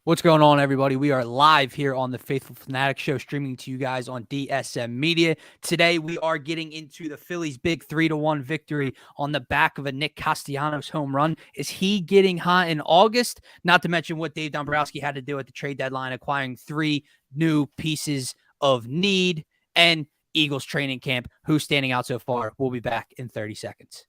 What's going on, everybody? We are live here on the Phaithful Phanatics show, streaming to you guys on DSM Media. Today, we are getting into the Phillies' big 3-1 victory on the back of a Nick Castellanos home run. Is he getting hot in August? Not to mention what Dave Dombrowski had to do at the trade deadline, acquiring 3 new pieces of need, and Eagles training camp. Who's standing out so far? We'll be back in 30 seconds.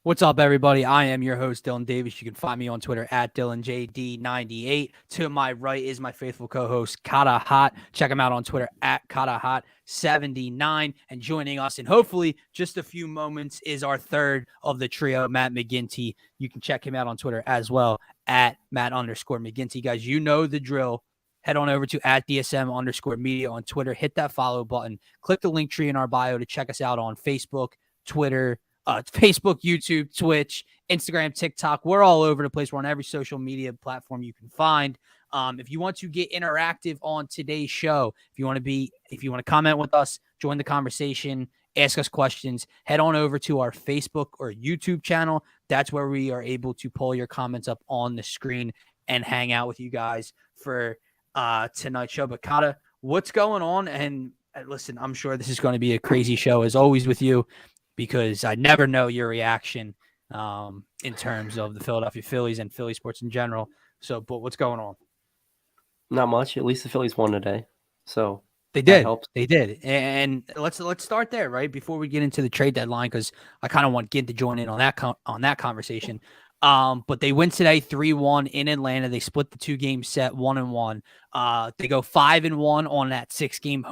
What's up, everybody? I am your host, Dylan Davis. You can find me on Twitter at DylanJD98. To my right is my faithful co-host, Kata Hot. Check him out on Twitter at Kata Hot79. And joining us in hopefully just a few moments is our third of the trio, Matt McGinty. You can check him out on Twitter as well at Matt_McGinty. Guys, you know the drill. Head on over to at DSM_media on Twitter. Hit that follow button. Click the link tree in our bio to check us out on Facebook, Twitter, Facebook, YouTube, Twitch, Instagram, TikTok. We're all over the place. We're on every social media platform you can find. If you want to get interactive on today's show, if you want to comment with us, join the conversation, ask us questions, head on over to our Facebook or YouTube channel. That's where we are able to pull your comments up on the screen and hang out with you guys for tonight's show. But Kata, what's going on? And listen, I'm sure this is going to be a crazy show as always with you, because I never know your reaction in terms of the Philadelphia Phillies and Philly sports in general. So, but what's going on? Not much. At least the Phillies won today. So they did. They did. And let's start there, right? Before we get into the trade deadline, because I kind of want Gint to join in on that conversation. But they win today 3-1 in Atlanta. They split the 2-game set 1-1. They go 5-1 on that 6-game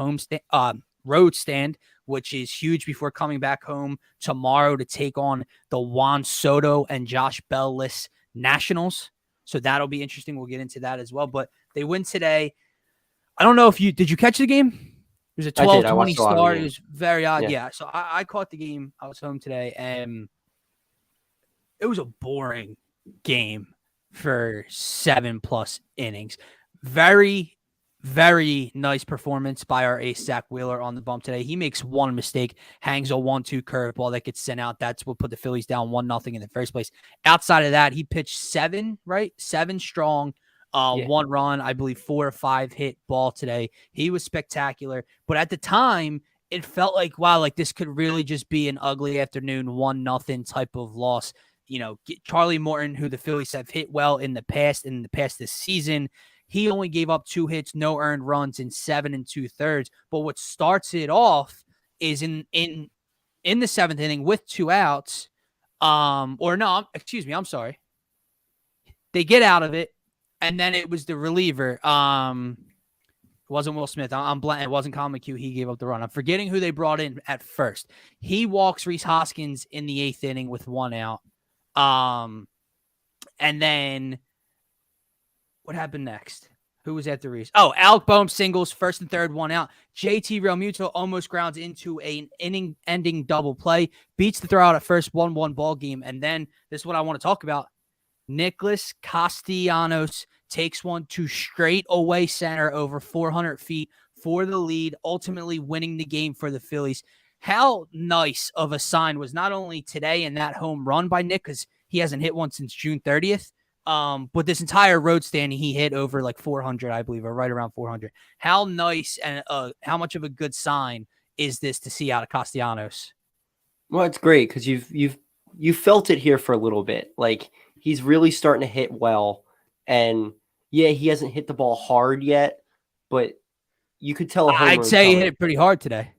road stand, which is huge, before coming back home tomorrow to take on the Juan Soto and Josh Bell-less Nationals. So that'll be interesting. We'll get into that as well. But they win today. I don't know if did you catch the game? It was a 12-20 start. It was very odd. Yeah. So I caught the game. I was home today, and it was a boring game for 7+ innings. Very, very nice performance by our ace, Zach Wheeler, on the bump today. He makes one mistake, hangs a 1-2 curveball that gets sent out. That's what put the Phillies down 1-0 in the first place. Outside of that, he pitched 7 strong, 1 run, I believe 4 or 5 hit ball today. He was spectacular. But at the time, it felt like, wow, like this could really just be an ugly afternoon, 1-0 type of loss. You know, Charlie Morton, who the Phillies have hit well in the past this season, he only gave up 2 hits, no earned runs in 7 2/3. But what starts it off is in the 7th inning with 2 outs. I'm sorry. They get out of it, and then it was the reliever. It wasn't Will Smith. I'm blank. It wasn't Colin McHugh. He gave up the run. I'm forgetting who they brought in at first. He walks Rhys Hoskins in the 8th inning with 1 out. And then what happened next? Who was after Reese? Oh, Alec Boehm singles, 1st and 3rd, 1 out. JT Realmuto almost grounds into an inning-ending double play, beats the throwout at first, 1-1 ball game. And then this is what I want to talk about. Nicholas Castellanos takes one to straight away center over 400 feet for the lead, ultimately winning the game for the Phillies. How nice of a sign was not only today in that home run by Nick, because he hasn't hit one since June 30th, but this entire road stand, he hit over like 400, I believe, or right around 400. How nice and how much of a good sign is this to see out of Castellanos? Well, it's great because you've felt it here for a little bit. Like, he's really starting to hit well, and yeah, he hasn't hit the ball hard yet, but you could tell. I'd say he hit it pretty hard today,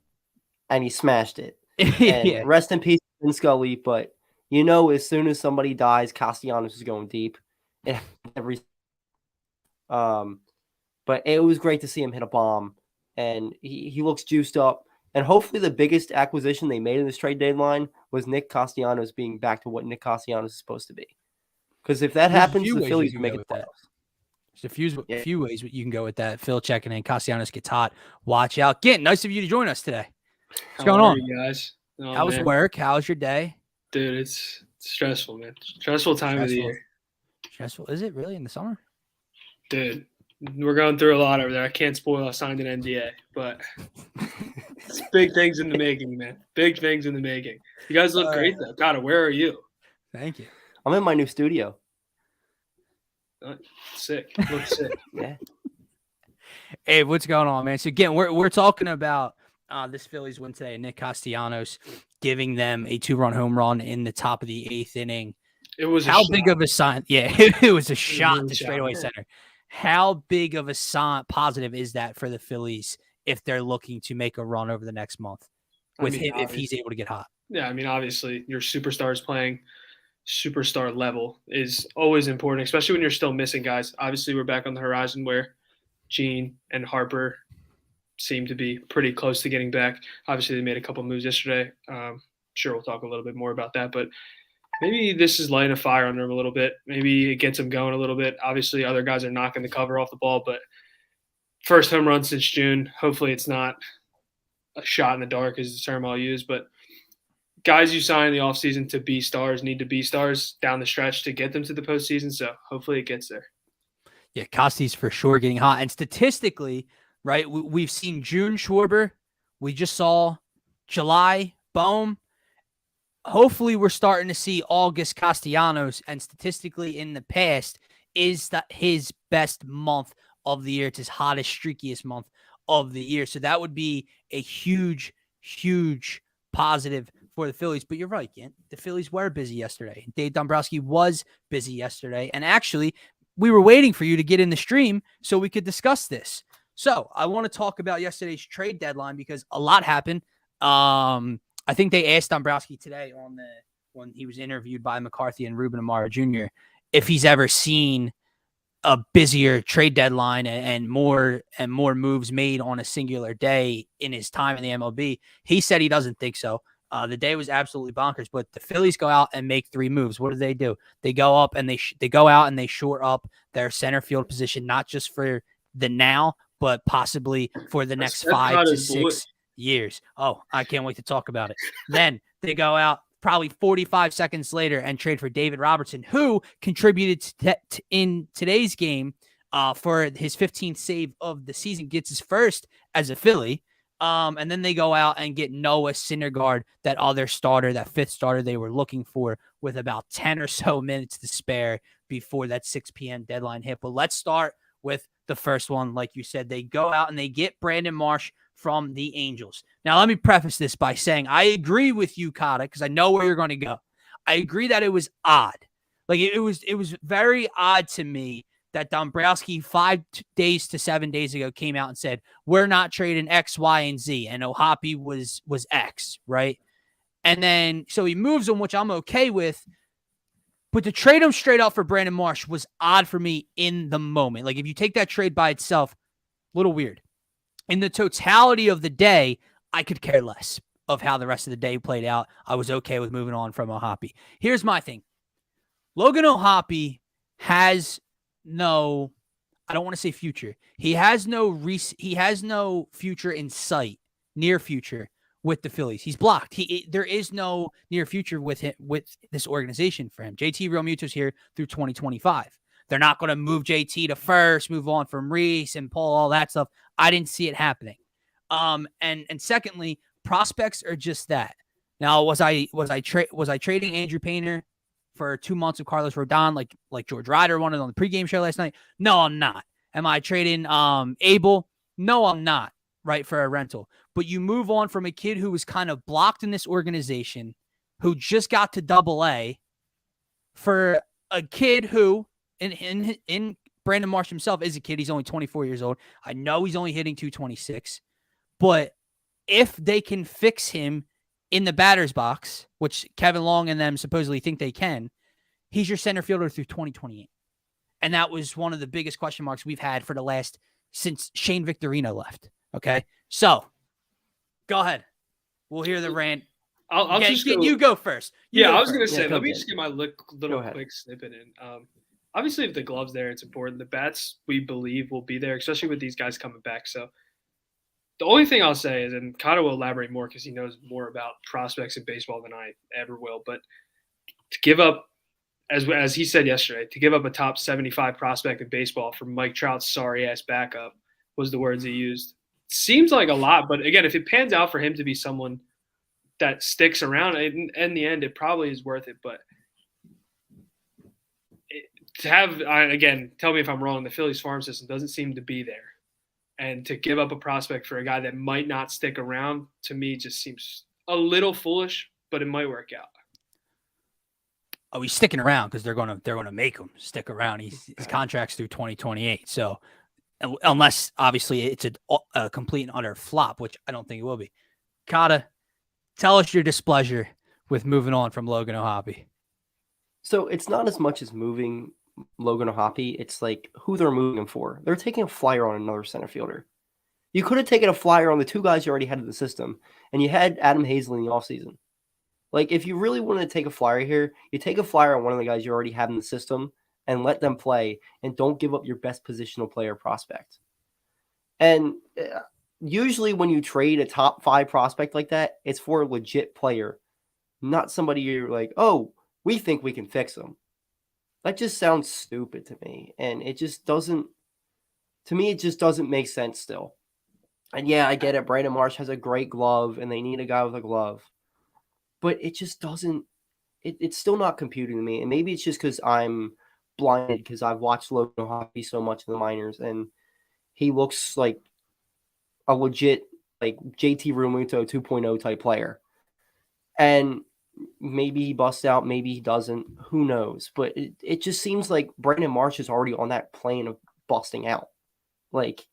and he smashed it. And rest in peace, Vin Scully. But you know, as soon as somebody dies, Castellanos is going deep. But it was great to see him hit a bomb, and he looks juiced up. And hopefully the biggest acquisition they made in this trade deadline was Nick Castellanos being back to what Nick Castellanos is supposed to be. Because if that happens, the Phillies can make it the playoffs. There's a few ways you can go with that. Phil checking in. Castellanos gets hot. Watch out. Gint, nice of you to join us today. What's going on? How are you guys? Oh, How's man. work? How's your day? Dude, it's stressful, man. Stressful time of the year. Stressful. Is it really in the summer? Dude, we're going through a lot over there. I can't spoil. I signed an NDA, but it's big things in the making, man. Big things in the making. You guys look great, though. God, where are you? Thank you. I'm in my new studio. Sick. Look sick. Yeah. Hey, what's going on, man? So again, we're talking about this Phillies win today. Nick Castellanos giving them a 2-run home run in the top of the 8th inning. It was how big of a sign? Yeah, it was a shot really to straightaway shot, center. How big of a sign positive is that for the Phillies if they're looking to make a run over the next month with him if he's able to get hot? Yeah, I mean, obviously, your superstars playing superstar level is always important, especially when you're still missing guys. Obviously, we're back on the horizon where Gene and Harper seem to be pretty close to getting back. Obviously, they made a couple moves yesterday. Sure, we'll talk a little bit more about that, but maybe this is lighting a fire under him a little bit. Maybe it gets him going a little bit. Obviously, other guys are knocking the cover off the ball, but first home run since June. Hopefully it's not a shot in the dark is the term I'll use, but guys you sign in the offseason to be stars need to be stars down the stretch to get them to the postseason, so hopefully it gets there. Yeah, Costy's for sure getting hot. And statistically, right, we've seen June Schwarber. We just saw July Bohm. Hopefully we're starting to see August Castellanos, and statistically in the past is that his best month of the year. It's his hottest, streakiest month of the year. So that would be a huge, huge positive for the Phillies. But you're right, Kent. The Phillies were busy yesterday. Dave Dombrowski was busy yesterday. And actually, we were waiting for you to get in the stream so we could discuss this. So I want to talk about yesterday's trade deadline because a lot happened. I think they asked Dombrowski today when he was interviewed by McCarthy and Ruben Amaro Jr. if he's ever seen a busier trade deadline and more moves made on a singular day in his time in the MLB. He said he doesn't think so. The day was absolutely bonkers, but the Phillies go out and make 3 moves. What do? They go up and they go out and they shore up their center field position, not just for the now, but possibly for the next 5 to 6 years. Oh, I can't wait to talk about it. Then they go out probably 45 seconds later and trade for David Robertson, who contributed in today's game for his 15th save of the season, gets his first as a Philly. And then they go out and get Noah Syndergaard, that other starter, that 5th starter they were looking for, with about 10 or so minutes to spare before that 6 p.m. deadline hit. But let's start with the first one. Like you said, they go out and they get Brandon Marsh from the Angels. Now, let me preface this by saying I agree with you, Kata, because I know where you're going to go. I agree that it was odd. Like it was very odd to me that Dombrowski 5 days to 7 days ago came out and said, we're not trading X, Y, and Z. And Ohapi was X, right? And then, so he moves him, which I'm okay with. But to trade him straight up for Brandon Marsh was odd for me in the moment. Like if you take that trade by itself, a little weird. In the totality of the day, I could care less of how the rest of the day played out. I was okay with moving on from Ohapi. Here's my thing. Logan Ohapi has no, I don't want to say future. He has no future in sight, near future with the Phillies. He's blocked. There is no near future with him, with this organization for him. JT Realmuto's here through 2025. They're not going to move JT to first, move on from Reese and Paul, all that stuff. I didn't see it happening. And secondly, prospects are just that. Now, was I trading Andrew Painter for 2 months of Carlos Rodon like George Ryder wanted on the pregame show last night? No, I'm not. Am I trading Abel? No, I'm not. Right, for a rental. But you move on from a kid who was kind of blocked in this organization, who just got to AA, for a kid who in Brandon Marsh himself is a kid. He's only 24 years old. I know he's only hitting 226, but if they can fix him in the batter's box, which Kevin Long and them supposedly think they can, he's your center fielder through 2028. And that was one of the biggest question marks we've had for since Shane Victorino left. Okay. So go ahead. We'll hear the rant. You go first. I was going to say, let me just get my little quick snippet in. obviously if the glove's there, it's important. The bats, we believe, will be there, especially with these guys coming back. So the only thing I'll say is, and Cotto will elaborate more because he knows more about prospects in baseball than I ever will, but to give up, as he said yesterday, to give up a top 75 prospect in baseball for Mike Trout's sorry-ass backup was the words he used. Seems like a lot, but again, if it pans out for him to be someone that sticks around, in the end, it probably is worth it. But to have, again, tell me if I'm wrong, the Phillies farm system doesn't seem to be there. And to give up a prospect for a guy that might not stick around, to me, just seems a little foolish, but it might work out. Oh, he's sticking around because they're gonna make him stick around. His contract's through 2028. So unless obviously it's a complete and utter flop, which I don't think it will be. Kata, tell us your displeasure with moving on from Logan O'Hoppe. So it's not as much as moving Logan O'Hoppe. It's like who they're moving him for. They're taking a flyer on another center fielder. You could have taken a flyer on the two guys you already had in the system, and you had Adam Hazley in the offseason. Like, if you really wanted to take a flyer here, you take a flyer on one of the guys you already have in the system and let them play, and don't give up your best positional player prospect. And usually when you trade a top 5 prospect like that, it's for a legit player, not somebody you're like, oh, we think we can fix them. That just sounds stupid to me. And it just doesn't, to me, it just doesn't make sense still. And yeah, I get it. Brandon Marsh has a great glove and they need a guy with a glove. But it just doesn't, it's still not computing to me. And maybe it's just because I'm blinded because I've watched Logan O'Hoppe so much in the minors and he looks like a legit, like JT Realmuto 2.0 type player. And maybe he busts out, maybe he doesn't. Who knows? But it just seems like Brandon Marsh is already on that plane of busting out. Like,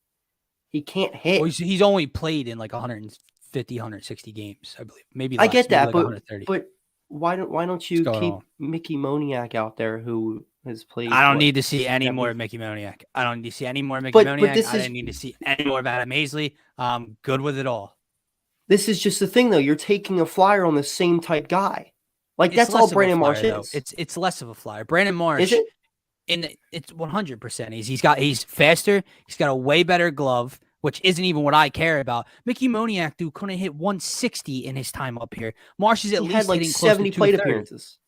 he can't hit. Well, he's only played in like 150, 160 games, I believe. Maybe less, I get that, like but why don't you keep Mickey Moniak out there who has played? I don't need to see any more of Mickey Moniak. I don't need to see any more of Mickey Moniak. I didn't need to see any more of Adam Hazley. I'm good with it all. This is just the thing, though. You're taking a flyer on the same type guy. Like, that's all Brandon Marsh is. It's less of a flyer. Brandon Marsh, is it? It's 100%. He's faster. He's got a way better glove, which isn't even what I care about. Mickey Moniak, dude, couldn't hit 160 in his time up here. Marsh is at least like hitting 70 plate appearances.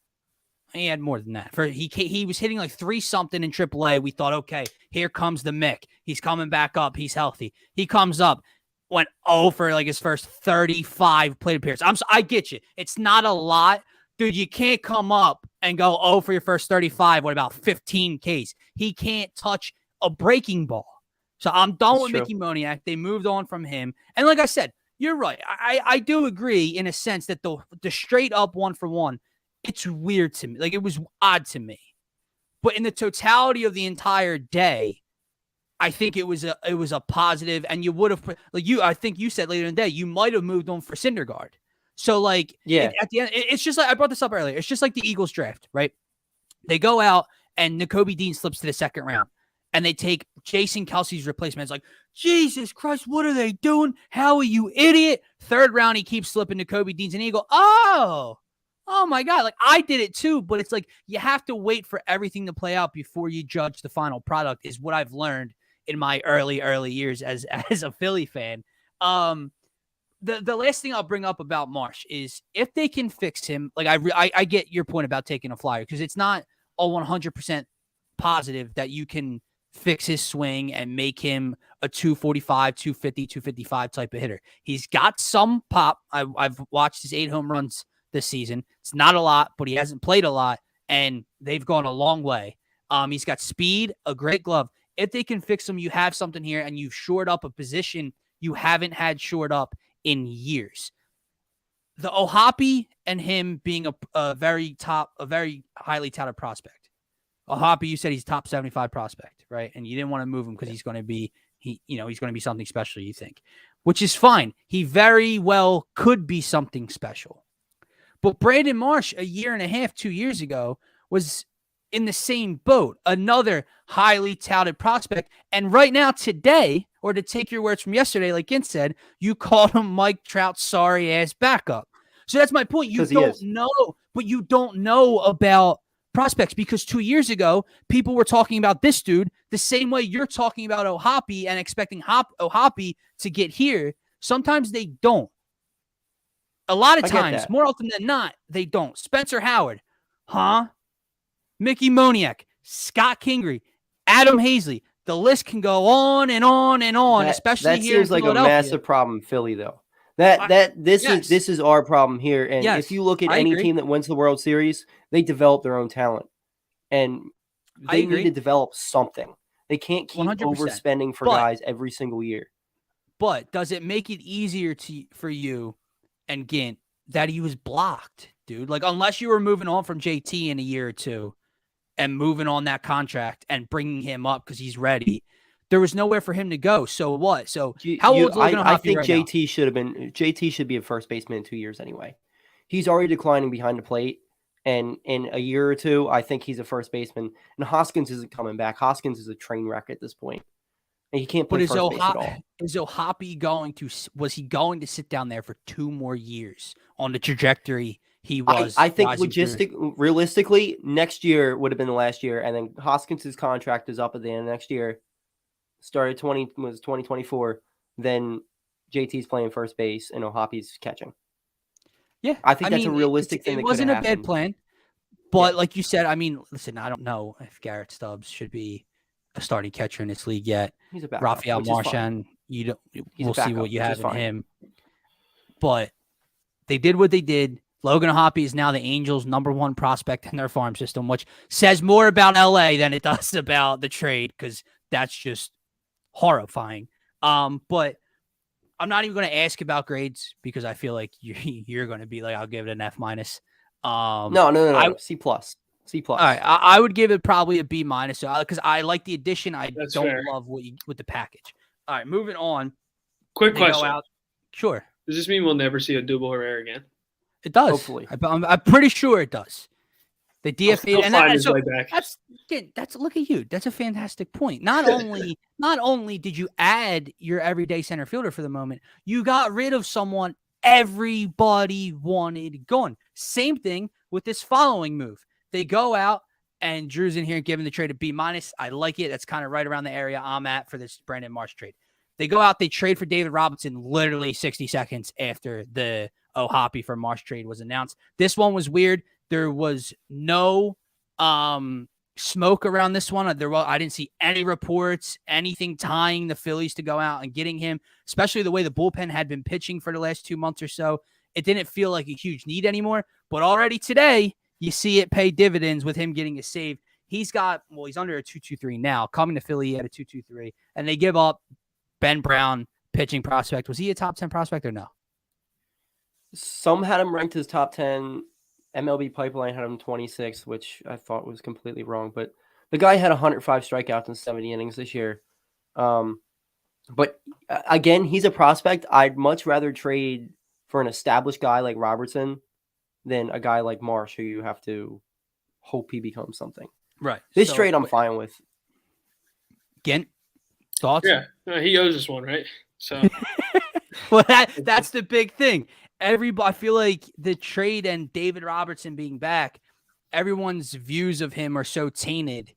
He had more than that. He was hitting like 3-something in AAA. We thought, okay, here comes the Mick. He's coming back up. He's healthy. He comes up, went 0 for like his first 35 plate appearances. I get you. It's not a lot. Dude, you can't come up and go 0 for your first 35. What about 15 Ks? He can't touch a breaking ball. So I'm done with Mickey Moniak. They moved on from him. And like I said, you're right. I do agree in a sense that the straight up 1-for-1, it's weird to me. Like, it was odd to me. But in the totality of the entire day, I think it was a positive. And you would have, I think you said later in the day, you might have moved on for Syndergaard. So, like, yeah, at the end, it's just like, I brought this up earlier. It's just like the Eagles draft, right? They go out and Nakobe Dean slips to the second round and they take Jason Kelsey's replacement. It's like, Jesus Christ, what are they doing? Howie, you idiot. Third round, he keeps slipping Nakobe Dean's and you go, oh my God. Like, I did it too, but it's like, you have to wait for everything to play out before you judge the final product is what I've learned in my early years as a Philly fan. The last thing I'll bring up about Marsh is if they can fix him, like I get your point about taking a flyer because it's not a 100% positive that you can fix his swing and make him a 245, 250, 255 type of hitter. He's got some pop. I've watched his 8 home runs this season. It's not a lot, but he hasn't played a lot, and they've gone a long way. He's got speed, a great glove. If they can fix him, you have something here, and you've shored up a position you haven't had shored up in years. The O'Hoppe and him being a very highly touted prospect. O'Hoppe, you said he's top 75 prospect, right? And you didn't want to move him because he's going to be something special, you think, which is fine. He very well could be something special. But Brandon Marsh, a year and a half, 2 years ago, was in the same boat, another highly touted prospect. And right now, today, or to take your words from yesterday, like Gint said, you called him Mike Trout's sorry-ass backup. So that's my point. You don't know, but you don't know about prospects, because 2 years ago, people were talking about this dude the same way you're talking about O'Hoppe and expecting O'Hoppe to get here. Sometimes they don't. A lot of times, more often than not, they don't. Spencer Howard, Mickey Moniak, Scott Kingery, Adam Hazley. The list can go on and on and on, especially here in Philadelphia. That seems like a massive problem in Philly, though. This is our problem here. And if you look at any team that wins the World Series, they develop their own talent, and they need to develop something. They can't keep 100%. Overspending for guys every single year. But does it make it easier for you and Gint that he was blocked, dude? Like, unless you were moving on from JT in a year or two and moving on that contract and bringing him up because he's ready, there was nowhere for him to go. So what? So how old is Logan O'Hoppe I think right JT should be a first baseman in 2 years anyway. He's already declining behind the plate, and in a year or two, I think he's a first baseman. And Hoskins isn't coming back. Hoskins is a train wreck at this point. And he can't play first base at all. Is O'Hoppe was he going to sit down there for 2 more years on the trajectory he was? I think realistically, next year would have been the last year, and then Hoskins' contract is up at the end of next year. Started 2024. Then JT's playing first base and O'Hoppe's catching. Yeah, I think that's a realistic thing. It wasn't a bad plan, but like you said, I mean, listen, I don't know if Garrett Stubbs should be a starting catcher in this league yet. He's a backup. Rafael Marchand, we'll see what you have in him. But they did what they did. Logan O'Hoppe is now the Angels' #1 prospect in their farm system, which says more about LA than it does about the trade, because that's just horrifying. But I'm not even going to ask about grades because I feel like you're going to be like, I'll give it an F-. No. C+. All right, I would give it probably a B- because I like the addition. That's don't fair. Love with the package. All right, moving on. Quick question. Sure. Does this mean we'll never see a Odubel Herrera again? It does. Hopefully. I'm pretty sure it does. The DFA and that's look at you. That's a fantastic point. Not only did you add your everyday center fielder for the moment, you got rid of someone everybody wanted gone. Same thing with this following move. They go out, and Drew's in here giving the trade a B-. I like it. That's kind of right around the area I'm at for this Brandon Marsh trade. They go out, they trade for David Robinson literally 60 seconds after the O'Hoppe for Marsh trade was announced. This one was weird. There was no smoke around this one. I didn't see any reports, anything tying the Phillies to go out and getting him, especially the way the bullpen had been pitching for the last 2 months or so. It didn't feel like a huge need anymore, but already today, you see it pay dividends with him getting a save. He's under a 2.23 now. Coming to Philly at a 2.23, and they give up Ben Brown, pitching prospect. Was he a top 10 prospect or no? Some had him ranked as top 10. MLB Pipeline had him 26, which I thought was completely wrong. But the guy had 105 strikeouts in 70 innings this year. But again, he's a prospect. I'd much rather trade for an established guy like Robertson than a guy like Marsh, who you have to hope he becomes something. Right. This trade I'm fine with. Gint, thoughts? Yeah, he owes us one, right? So, well, that's the big thing. I feel like the trade and David Robertson being back, everyone's views of him are so tainted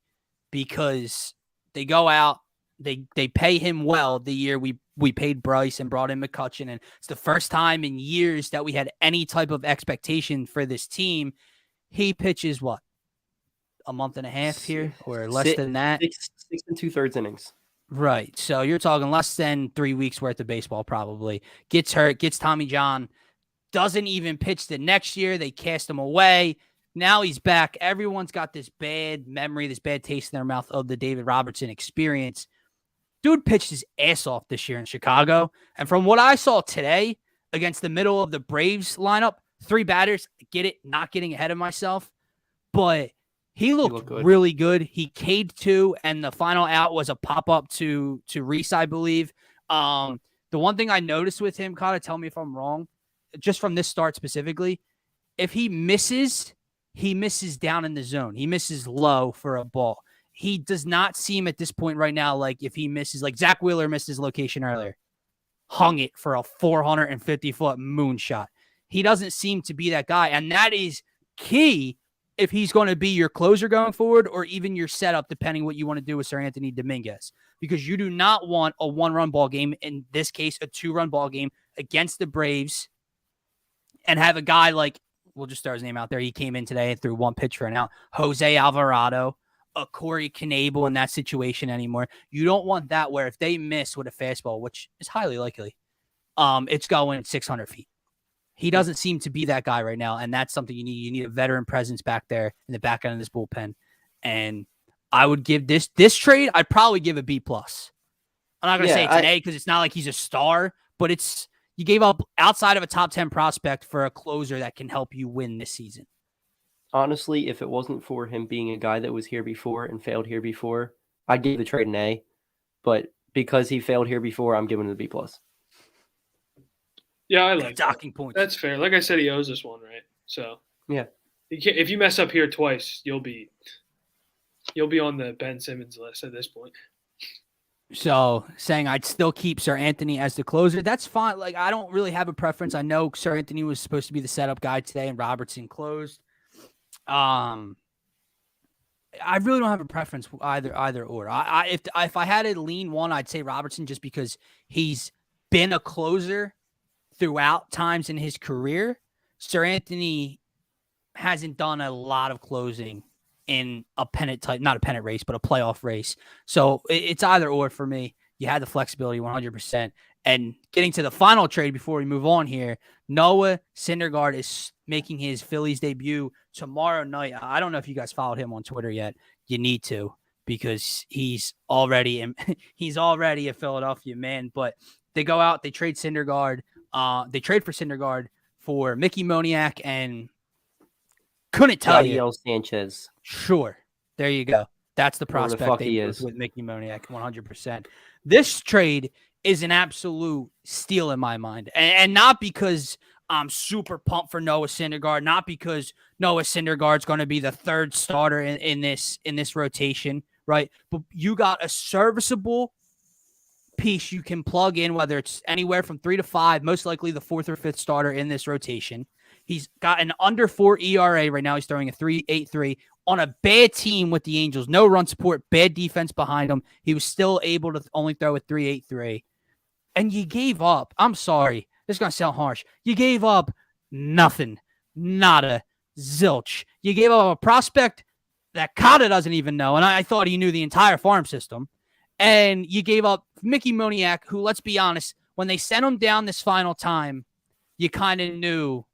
because they go out, they pay him well the year we paid Bryce and brought in McCutchen, and it's the first time in years that we had any type of expectation for this team. He pitches what? A month and a half here, or less than that? 6 2/3 innings. Right. So you're talking less than 3 weeks worth of baseball probably. Gets hurt, gets Tommy John, doesn't even pitch the next year. They cast him away. Now he's back. Everyone's got this bad memory, this bad taste in their mouth of the David Robertson experience. Dude pitched his ass off this year in Chicago. And from what I saw today against the middle of the Braves lineup, 3 batters, get it, not getting ahead of myself, but he looked really good. He K'd 2, and the final out was a pop-up to Reese, I believe. The one thing I noticed with him, kind of tell me if I'm wrong, just from this start specifically, if he misses down in the zone. He misses low for a ball. He does not seem at this point right now like if he misses, like Zach Wheeler missed his location earlier, hung it for a 450-foot moonshot. He doesn't seem to be that guy, and that is key if he's going to be your closer going forward or even your setup, depending what you want to do with Sir Anthony Dominguez, because you do not want a 1-run ball game, in this case, a 2-run ball game against the Braves, and have a guy like, we'll just throw his name out there. He came in today and threw 1 pitch for an out. Jose Alvarado, a Corey Knebel in that situation anymore. You don't want that where if they miss with a fastball, which is highly likely, it's going 600 feet. He doesn't seem to be that guy right now, and that's something you need. You need a veteran presence back there in the back end of this bullpen. And I would give this trade, I'd probably give a B+. I'm not going to say it's an A because it's not like he's a star, but you gave up outside of a top 10 prospect for a closer that can help you win this season. Honestly, if it wasn't for him being a guy that was here before and failed here before, I'd give the trade an A. But because he failed here before, I'm giving it a B+. Yeah, I like docking points. That's fair. Like I said, he owes us one, right? So yeah, if you mess up here twice, you'll be on the Ben Simmons list at this point. So saying I'd still keep Sir Anthony as the closer, that's fine. Like, I don't really have a preference. I know Sir Anthony was supposed to be the setup guy today, and Robertson closed. I really don't have a preference either or. If I had to lean one, I'd say Robertson, just because he's been a closer throughout times in his career. Sir Anthony hasn't done a lot of closing in a pennant type, not a pennant race, but a playoff race. So it's either or for me. You had the flexibility 100%. And getting to the final trade before we move on here, Noah Syndergaard is making his Phillies debut tomorrow night. I don't know if you guys followed him on Twitter yet. You need to, because he's already a Philadelphia man. But they go out, they trade Syndergaard. They trade for Syndergaard for Mickey Moniak and couldn't tell you. Sanchez. Sure. There you go. That's the prospect he is with Mickey Moniak, 100%. This trade is an absolute steal in my mind. And not because I'm super pumped for Noah Syndergaard, not because Noah Syndergaard's going to be the third starter in this rotation, right? But you got a serviceable piece you can plug in, whether it's anywhere from 3 to 5, most likely the 4th or 5th starter in this rotation. He's got an under 4 ERA right now. He's throwing a 3.83 on a bad team with the Angels. No run support, bad defense behind him. He was still able to only throw a 3.83. And you gave up. I'm sorry. This is going to sound harsh. You gave up nothing. Nada. Zilch. You gave up a prospect that Cotta doesn't even know. And I thought he knew the entire farm system. And you gave up Mickey Moniak, who, let's be honest, when they sent him down this final time, you kind of knew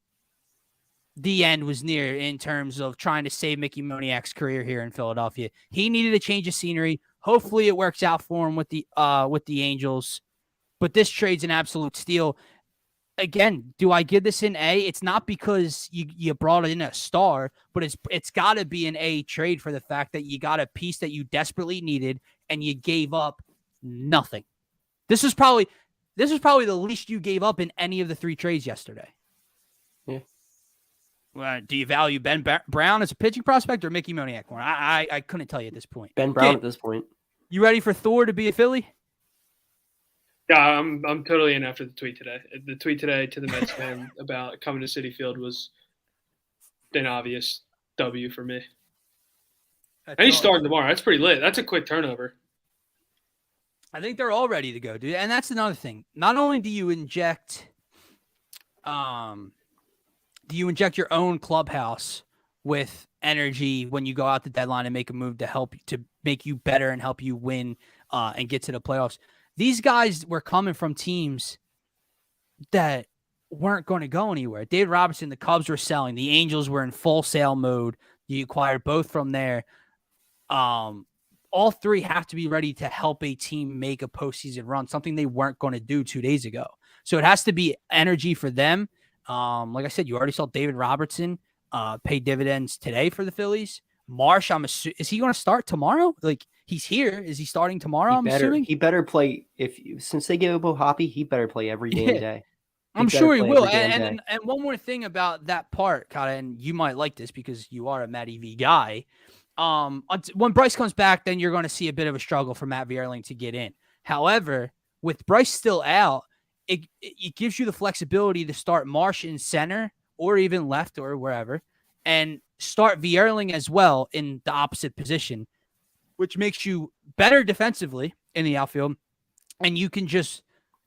the end was near in terms of trying to save Mickey Moniak's career here in Philadelphia. He needed a change of scenery. Hopefully it works out for him with the Angels. But this trade's an absolute steal. Again, do I give this an A? It's not because you brought in a star, but it's got to be an A trade for the fact that you got a piece that you desperately needed and you gave up nothing. This was probably the least you gave up in any of the 3 trades yesterday. Yeah. Do you value Ben Brown as a pitching prospect or Mickey Moniak more? I couldn't tell you at this point. Ben Brown at this point. You ready for Thor to be a Philly? Yeah, I'm totally in after the tweet today. The tweet today to the Mets fan about coming to Citi Field was an obvious W for me. And he's starting tomorrow. That's pretty lit. That's a quick turnover. I think they're all ready to go, dude. And that's another thing. Not only do you inject your own clubhouse with energy when you go out the deadline and make a move to make you better and help you win and get to the playoffs. These guys were coming from teams that weren't going to go anywhere. David Robertson, the Cubs were selling. The Angels were in full sale mode. You acquired both from there. All 3 have to be ready to help a team make a postseason run, something they weren't going to do 2 days ago. So it has to be energy for them. Like I said, you already saw David Robertson pay dividends today for the Phillies. Marsh, is he going to start tomorrow? Like, he's here. Is he starting tomorrow? I'm assuming he better play. Since they gave up Hoppy, he better play every damn day. I'm sure he will. And one more thing about that part, Kata, and you might like this because you are a Matt EV guy. When Bryce comes back, then you're going to see a bit of a struggle for Matt Vierling to get in. However, with Bryce still out, it gives you the flexibility to start Marsh in center or even left or wherever, and start Vierling as well in the opposite position, which makes you better defensively in the outfield, and you can just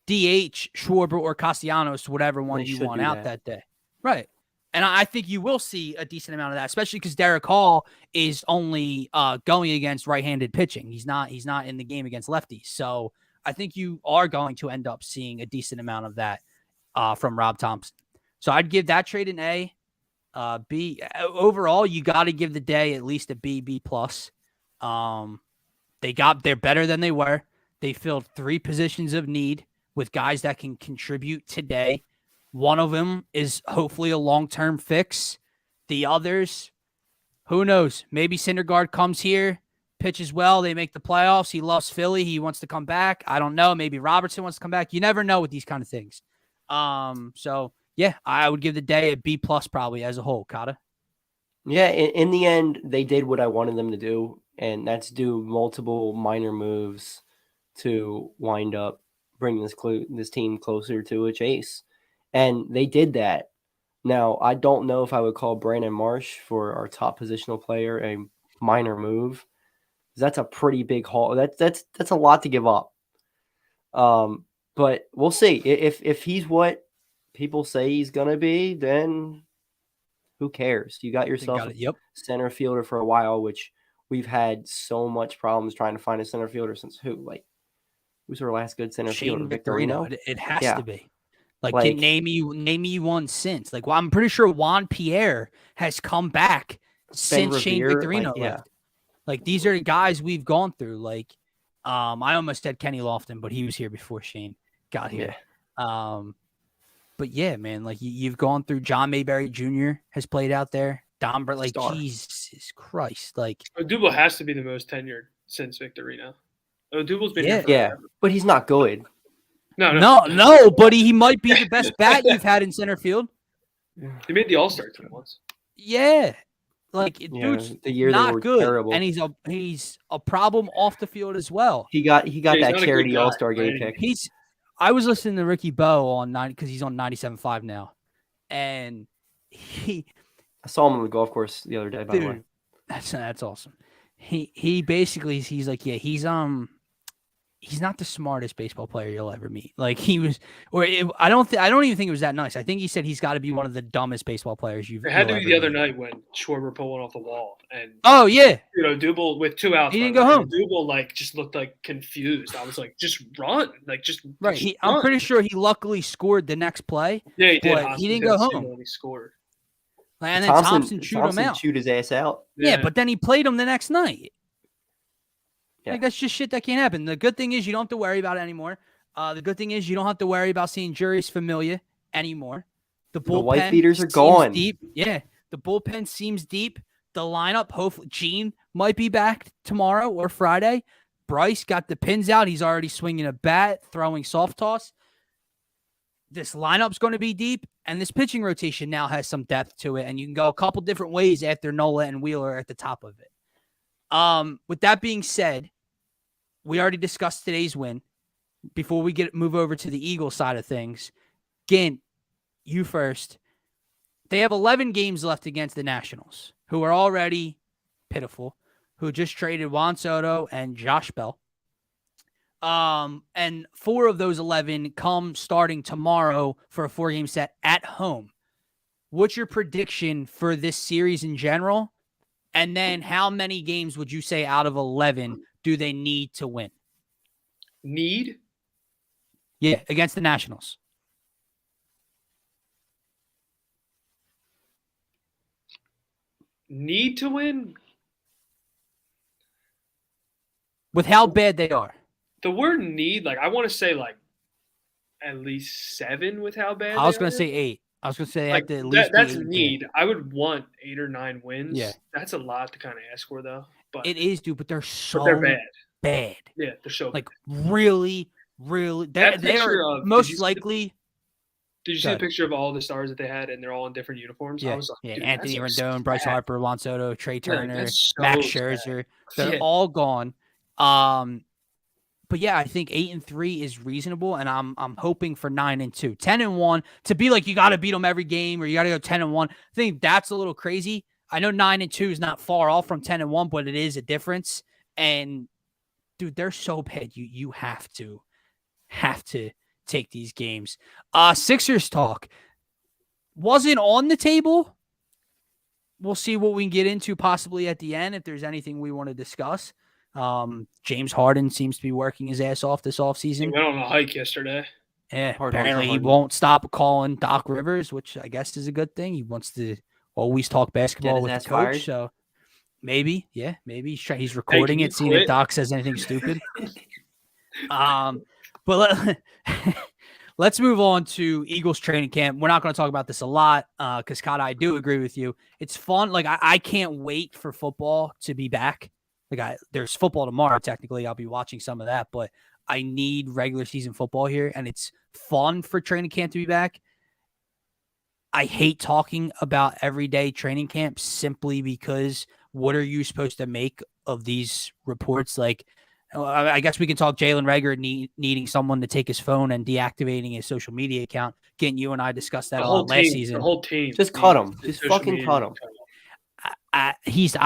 DH Schwarber or Castellanos, whatever one you want out that day. Right. And I think you will see a decent amount of that, especially because Derek Hall is only going against right-handed pitching. He's not in the game against lefties. So I think you are going to end up seeing a decent amount of that from Rob Thompson. So I'd give that trade an A. B. Overall, you got to give the day at least a B, B+. They're better than they were. They filled 3 positions of need with guys that can contribute today. One of them is hopefully a long-term fix. The others, who knows? Maybe Syndergaard comes here, pitches well. They make the playoffs. He loves Philly. He wants to come back. I don't know. Maybe Robertson wants to come back. You never know with these kind of things. So yeah, I would give the day a B+ probably as a whole. Kata? Yeah, in the end, they did what I wanted them to do, and that's do multiple minor moves to wind up bringing this team closer to a chase. And they did that. Now, I don't know if I would call Brandon Marsh for our top positional player a minor move. That's a pretty big haul. That's a lot to give up. But we'll see. If he's what people say he's going to be, then who cares? You got yourself a center fielder for a while, which we've had so much problems trying to find a center fielder since who? Like, who's our last good center fielder? Victorino. It has to be. Like name me one since. Like, well, I'm pretty sure Juan Pierre has come back since Shane Victorino left. Like, these are the guys we've gone through. Like, I almost said Kenny Lofton, but he was here before Shane got here. Yeah. But yeah, man, like you've gone through John Mayberry Jr. has played out there. Domber, like Jesus Christ, like Odubel has to be the most tenured since Victorino. Odubel's been here forever. But he's not good. No, buddy, he might be the best bat you've had in center field. He made the All-Star team once. Yeah, like dude's the year not they were good, terrible. and he's a problem off the field as well. He got that charity All-Star game pick. I was listening to Ricky Bowe on 9 because he's on 97.5 now, and I saw him on the golf course the other day. By the way, that's awesome. He basically he's like he's not the smartest baseball player you'll ever meet. Like I don't even think it was that nice. I think he said he's got to be one of the dumbest baseball players you've. It had to be the other night when Schwarber pulled one off the wall, and Odubel with 2 outs. He didn't go home. Odubel just looked like confused. I was like, just run, right. I'm pretty sure he luckily scored the next play. Yeah, he did. But he didn't go home. He scored. And then Thompson chewed him out. Chewed his ass out. Yeah, but then he played him the next night. Yeah. Like, that's just shit that can't happen. The good thing is you don't have to worry about it anymore. The good thing is you don't have to worry about seeing Juris Familia anymore. The white beaters are gone. Deep. Yeah, the bullpen seems deep. The lineup, hopefully, Gene might be back tomorrow or Friday. Bryce got the pins out. He's already swinging a bat, throwing soft toss. This lineup's going to be deep, and this pitching rotation now has some depth to it, and you can go a couple different ways after Nola and Wheeler at the top of it. With that being said, we already discussed today's win. Before we move over to the Eagles side of things, Gint, you first. They have 11 games left against the Nationals, who are already pitiful, who just traded Juan Soto and Josh Bell. And 4 of those 11 come starting tomorrow for a 4-game set at home. What's your prediction for this series in general? And then how many games would you say out of 11 do they need to win? Need? Yeah, against the Nationals. Need to win? With how bad they are. The word need, I want to say, at least 7 with how bad I was going to say 8. I was going to say they have to at least that's need. I would want 8 or 9 wins. Yeah. That's a lot to kind of ask for, though. But it is, dude, but they're so bad. Yeah, they're so bad. Really, really. They are most likely. Did you see the picture of all the stars that they had, and they're all in different uniforms? Yeah, I was like, Anthony Rendon, Bryce Harper, Juan Soto, Trey Turner, Max Scherzer. They're all gone. But yeah, I think 8-3 is reasonable, and I'm hoping for 9-2, 10-1 to be like you got to beat them every game or you got to go 10-1. I think that's a little crazy. I know 9-2 is not far off from 10-1, but it is a difference. And dude, they're so bad. You have to take these games. Sixers talk wasn't on the table. We'll see what we can get into possibly at the end if there's anything we want to discuss. James Harden seems to be working his ass off this offseason. He went on a hike yesterday. Yeah, Hard apparently he Harden. won't stop calling Doc Rivers, which I guess is a good thing. He wants to always talk basketball his with the ass coach. fired? So maybe he's recording can it, you seeing if quit? Doc says anything stupid. But let's move on to Eagles training camp. We're not going to talk about this a lot because, Scott, I do agree with you. It's fun. Like, I can't wait for football to be back. Like, there's football tomorrow, technically. I'll be watching some of that, but I need regular season football here, and it's fun for training camp to be back. I hate talking about everyday training camp simply because what are you supposed to make of these reports? Like, I guess we can talk Jalen Reagor needing someone to take his phone and deactivating his social media account. Again, you and I discussed that a lot last season. The whole team. Just cut him. Just fucking cut him. I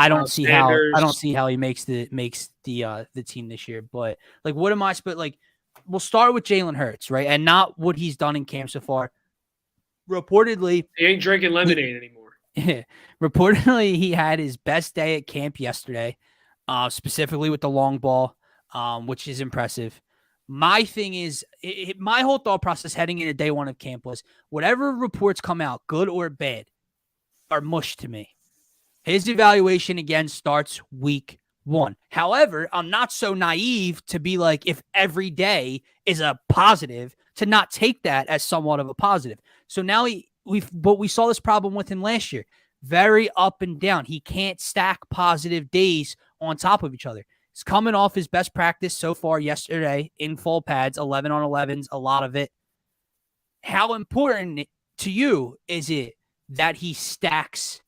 don't see how he makes the team this year. But like, what am I supposed like? We'll start with Jalen Hurts, right? And not what he's done in camp so far. Reportedly, he ain't drinking lemonade anymore. Reportedly, he had his best day at camp yesterday, specifically with the long ball, which is impressive. My thing is, my whole thought process heading into day one of camp was whatever reports come out, good or bad, are mush to me. His evaluation again starts week 1. However, I'm not so naive to be like, if every day is a positive, to not take that as somewhat of a positive. So now we saw this problem with him last year. Very up and down. He can't stack positive days on top of each other. He's coming off his best practice so far yesterday in full pads, 11 on 11s, a lot of it. How important to you is it that he stacks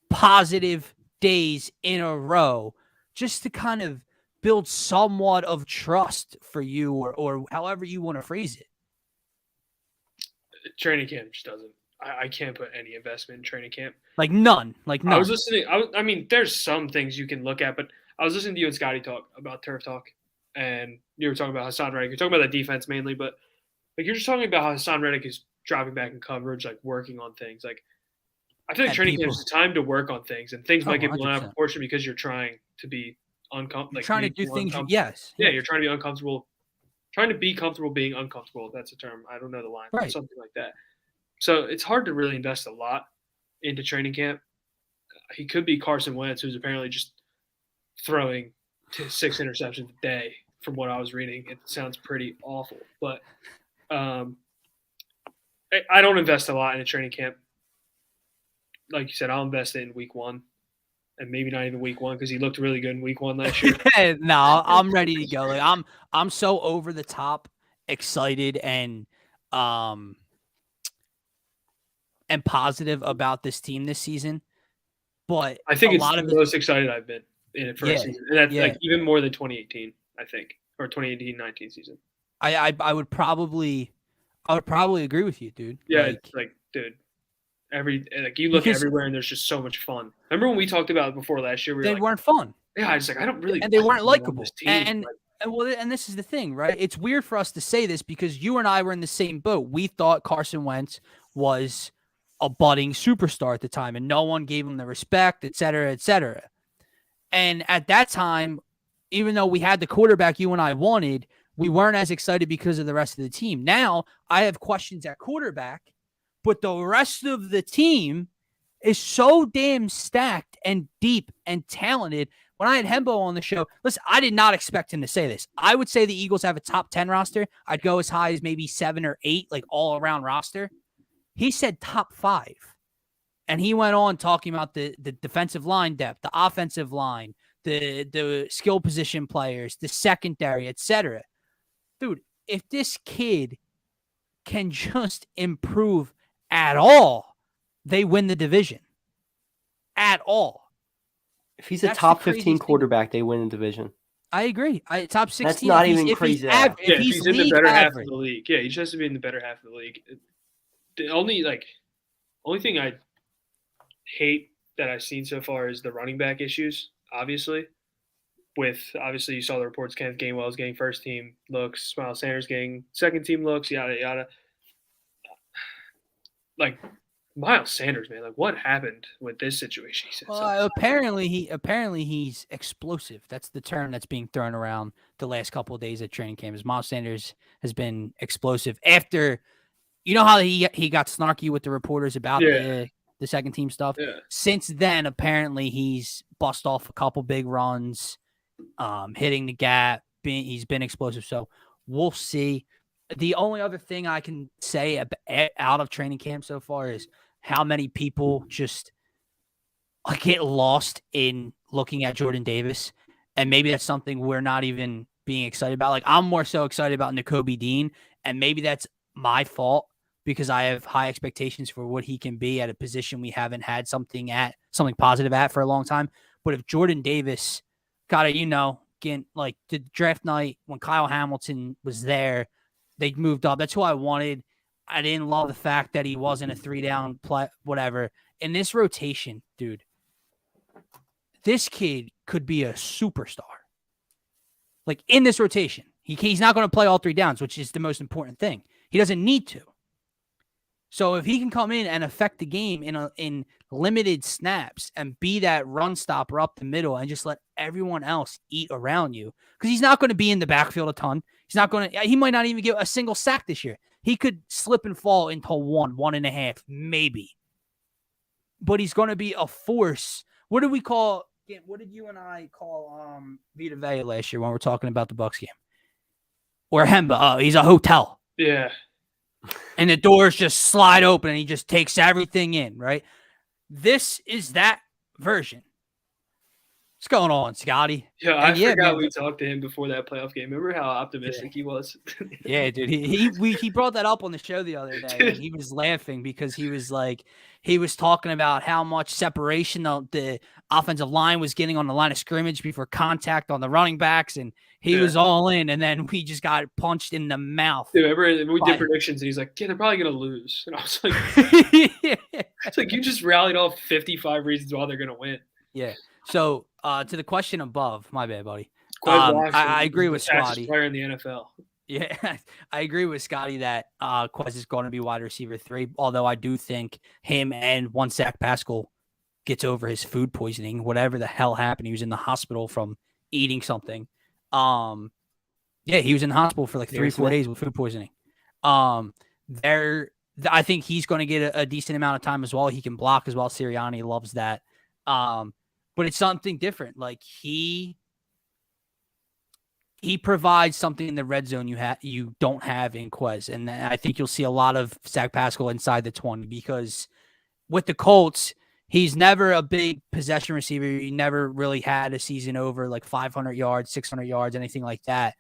positive days in a row just to kind of build somewhat of trust for you or however you want to phrase it? Training camp just doesn't. I can't put any investment in training camp. Like none. I was listening. I mean, there's some things you can look at, but I was listening to you and Scotty talk about Turf Talk, and you were talking about Hassan Reddick. You're talking about the defense mainly, but like you're just talking about how Hassan Reddick is dropping back in coverage, like working on things. Like I feel like training camp is the time to work on things, and things might get blown out of proportion because you're trying to be uncomfortable. Like trying to do things. Yes. Yeah, you're trying to be uncomfortable. Trying to be comfortable being uncomfortable. If that's a term. I don't know the line, right. But something like that. So it's hard to really invest a lot into training camp. He could be Carson Wentz, who's apparently just throwing 6 interceptions a day. From what I was reading, it sounds pretty awful. But I don't invest a lot in a training camp. Like you said, I'll invest it in week 1, and maybe not even week 1 because he looked really good in week 1 last year. No, I'm ready to go. Like I'm so over the top excited and positive about this team this season. But I think it's the most excited I've been in it for a season. And that's like even more than 2018, I think, or 2018-19 season. I would probably agree with you, dude. Yeah, dude. You look everywhere and there's just so much fun. Remember when we talked about it before last year? They weren't fun. Yeah, I was like, I don't really. And they weren't likable. And this is the thing, right? It's weird for us to say this because you and I were in the same boat. We thought Carson Wentz was a budding superstar at the time, and no one gave him the respect, et cetera, et cetera. And at that time, even though we had the quarterback you and I wanted, we weren't as excited because of the rest of the team. Now I have questions at quarterback, but the rest of the team is so damn stacked and deep and talented. When I had Hembo on the show, listen, I did not expect him to say this. I would say the Eagles have a top 10 roster. I'd go as high as maybe 7 or 8, like all around roster. He said top 5. And he went on talking about the defensive line depth, the offensive line, the skill position players, the secondary, etc. Dude, if this kid can just improve at all, they win the division. At all. If he's a top 15 quarterback, they win the divivision. I agree. Top 16. That's not even crazy. If he's in the better half of the league. Yeah, he just has to be in the better half of the league. The only thing I hate that I've seen so far is the running back issues, obviously. Obviously you saw the reports, Kenneth Gainwell's getting first team looks, Miles Sanders getting second team looks, yada yada. Like Miles Sanders, man, like what happened with this situation? Apparently he's explosive. That's the term that's being thrown around the last couple of days at training camp. Is Miles Sanders has been explosive after, you know how he got snarky with the reporters about the second team stuff. Yeah. Since then, apparently he's bust off a couple big runs, hitting the gap. He's been explosive. So we'll see. The only other thing I can say out of training camp so far is how many people just get lost in looking at Jordan Davis. And maybe that's something we're not even being excited about. Like, I'm more so excited about Nakobe Dean, and maybe that's my fault because I have high expectations for what he can be at a position we haven't had something positive at for a long time. But if Jordan Davis got get like the draft night when Kyle Hamilton was there, they moved up. That's who I wanted. I didn't love the fact that he wasn't a 3-down play, whatever. In this rotation, dude, this kid could be a superstar. Like, in this rotation, he's not going to play all 3 downs, which is the most important thing. He doesn't need to. So if he can come in and affect the game in limited snaps and be that run stopper up the middle and just let everyone else eat around you, because he's not going to be in the backfield a ton. He might not even get a single sack this year. He could slip and fall into 1.5, maybe. But he's going to be a force. What did you and I call Vita Vea last year when we're talking about the Bucs game? Or Hemba. Oh, he's a hotel. Yeah. And the doors just slide open and he just takes everything in, right? This is that version. What's going on, Scotty? Yeah, I forgot we talked to him before that playoff game. Remember how optimistic he was? Yeah, dude. He brought that up on the show the other day. And he was laughing because he was talking about how much separation the offensive line was getting on the line of scrimmage before contact on the running backs, and he was all in, and then we just got punched in the mouth. Dude, remember we did predictions, and he's like, "Yeah, they're probably gonna lose," and I was like, "It's like you just rallied off 55 reasons why they're gonna win." Yeah. So to the question above, my bad, buddy. I agree with Scotty. Player in the NFL. Yeah, I agree with Scotty that Quez is going to be wide receiver 3. Although I do think him and one Zach Pascal gets over his food poisoning, whatever the hell happened. He was in the hospital from eating something. He was in the hospital for like 3-4 days with food poisoning. I think he's going to get a decent amount of time as well. He can block as well. Sirianni loves that. But it's something different. Like he provides something in the red zone you don't have in Quez. And I think you'll see a lot of Zach Pascal inside the 20 because with the Colts, he's never a big possession receiver. He never really had a season over like 500 yards, 600 yards, anything like that.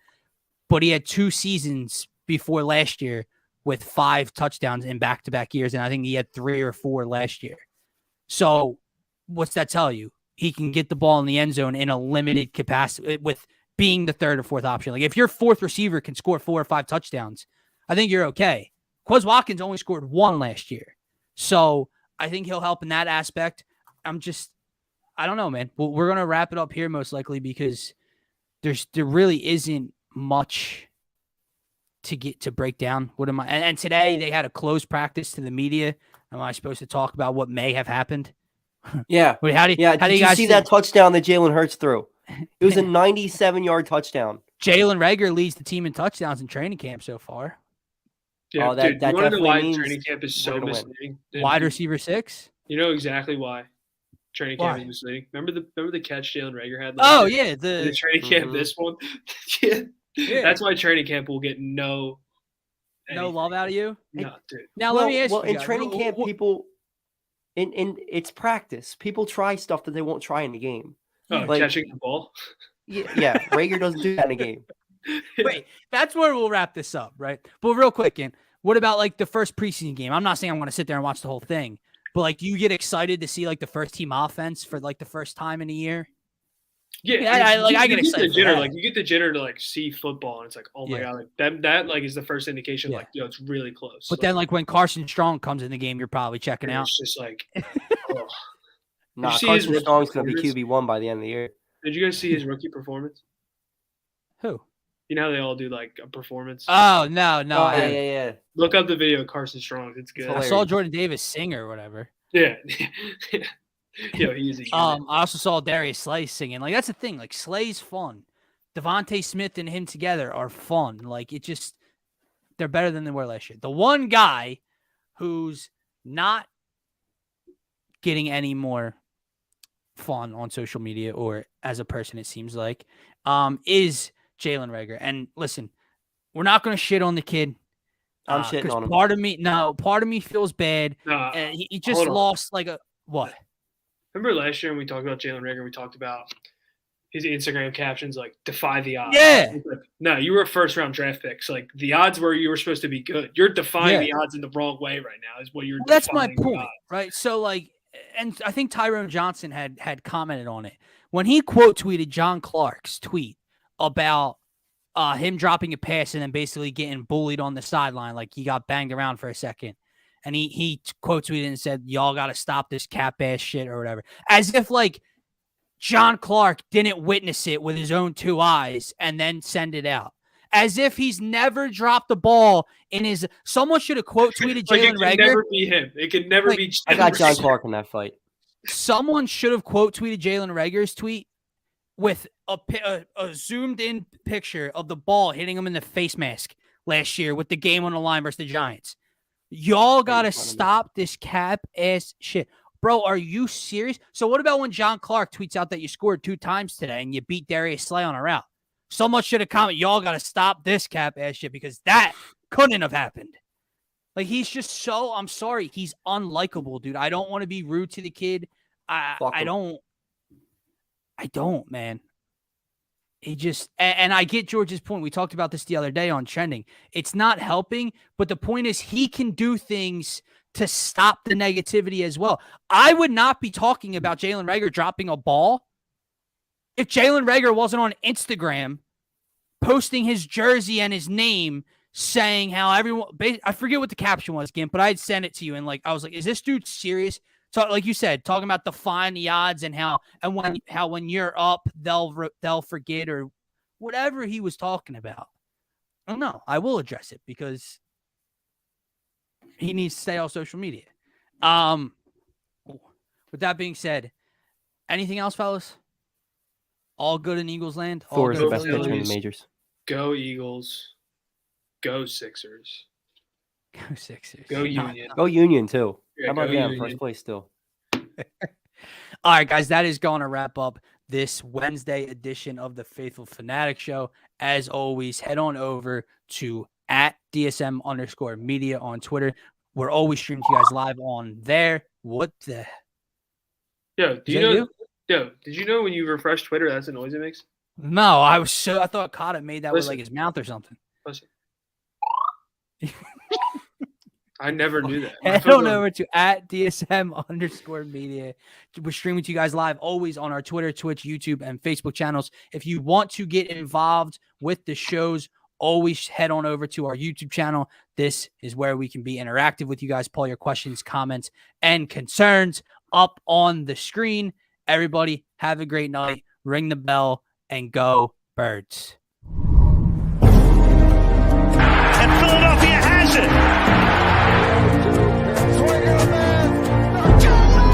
But he had 2 seasons before last year with 5 touchdowns in back-to-back years. And I think he had 3 or 4 last year. So what's that tell you? He can get the ball in the end zone in a limited capacity with being the 3rd or 4th option. Like if your 4th receiver can score 4 or 5 touchdowns, I think you're okay. Quez Watkins only scored 1 last year. So I think he'll help in that aspect. I don't know, man. We're going to wrap it up here most likely because there really isn't much to break down. And today they had a closed practice to the media. Am I supposed to talk about what may have happened? Yeah. Wait, how do you guys see that touchdown that Jalen Hurts threw? It was a 97-yard touchdown. Jalen Reagor leads the team in touchdowns in training camp so far. Yeah, that you want to know why means training camp is so misleading? Wide receiver 6? You know exactly why training camp is misleading. Remember the catch Jalen Reagor had? The training camp. This one. Yeah. That's why training camp will get no love out of you. No, dude. Now let me ask you. In training camp, people. In it's practice. People try stuff that they won't try in the game. Oh, like, catching the ball? Yeah. Reagor doesn't do that in a game. Wait, that's where we'll wrap this up, right? But real quick, what about like the first preseason game? I'm not saying I'm going to sit there and watch the whole thing, but like, do you get excited to see like the first team offense for like the first time in a year? Yeah, I get excited. You get the jitter to like see football, and it's like, oh my god, like that like is the first indication, like it's really close. But then like when Carson Strong comes in the game, you're probably checking out. It's just like, Nah, see his Carson rookie Strong's going to be performance? QB1 by the end of the year. Did you guys see his rookie performance? Who? You know how they all do like a performance. Oh no, Oh, I yeah, haven't. yeah. Look up the video of Carson Strong. It's good. I hilarious. saw Jordan Davis sing or whatever. Yeah. Yo, he's a unit. I also saw Darius Slay singing. Like that's the thing. Like Slay's fun. Devontae Smith and him together are fun. Like it just they're better than they were last year. The one guy who's not getting any more fun on social media or as a person, it seems like, is Jalen Reagor. And listen, we're not going to shit on the kid. I'm shitting on him. Part of me feels bad. Nah, He just hold on. lost like a what? Remember last year when we talked about Jalen Reagor, we talked about his Instagram captions like defy the odds. Yeah. Like, no, you were a first round draft pick. So like the odds were you were supposed to be good. You're defying the odds in the wrong way right now, is what you're Well, that's my defying the point, odds. right? So like, and I think Tyrone Johnson had commented on it when he quote tweeted John Clark's tweet about him dropping a pass and then basically getting bullied on the sideline, like he got banged around for a second. And he quote tweeted and said, y'all got to stop this cap ass shit or whatever. As if like John Clark didn't witness it with his own two eyes and then send it out. As if he's never dropped the ball in his. Someone should have quote tweeted Like Jalen it could Reagor. never be him. It could never be. I got John Clark in that fight. Someone should have quote tweeted Jalen Reagor's tweet with a zoomed in picture of the ball hitting him in the face mask last year with the game on the line versus the Giants. Y'all got to stop this cap ass shit. Bro, are you serious? So what about when John Clark tweets out that you scored 2 times today and you beat Darius Slay on a route? Someone should have commented, y'all got to stop this cap ass shit because that couldn't have happened. Like, he's just so, I'm sorry, he's unlikable, dude. I don't want to be rude to the kid. I don't, man. He just, and I get George's point. We talked about this the other day on trending. It's not helping, but the point is he can do things to stop the negativity as well. I would not be talking about Jalen Reagor dropping a ball if Jalen Reagor wasn't on Instagram posting his jersey and his name saying how everyone, I forget what the caption was, Gimp, but I'd send it to you. And like, I was like, is this dude serious? So like you said, talking about defying the odds and how when you're up, they'll forget or whatever he was talking about. I don't know. I will address it because he needs to stay on social media. With that being said, anything else, fellas? All good in Eagles land? Thor is the good best Phillies. pitcher in the majors. Go Eagles. Go Sixers. Go Sixers. Go Union. Go Union, too. Yeah, How about go them? Union. First place still. All right, guys, that is going to wrap up this Wednesday edition of the Phaithful Fanatic Show. As always, head on over to @DSM_media on Twitter. We're always streaming to you guys live on there. What the? Yo, do you Is that know? Yo, did you know when you refresh Twitter, that's the noise it makes? No, I thought Cotta made that with Listen. like his mouth or something. Listen. I never knew that. Head on over to @DSM_media. We're streaming to you guys live always on our Twitter, Twitch, YouTube, and Facebook channels. If you want to get involved with the shows, always head on over to our YouTube channel. This is where we can be interactive with you guys. Pull your questions, comments, and concerns up on the screen. Everybody, have a great night. Ring the bell and go Birds.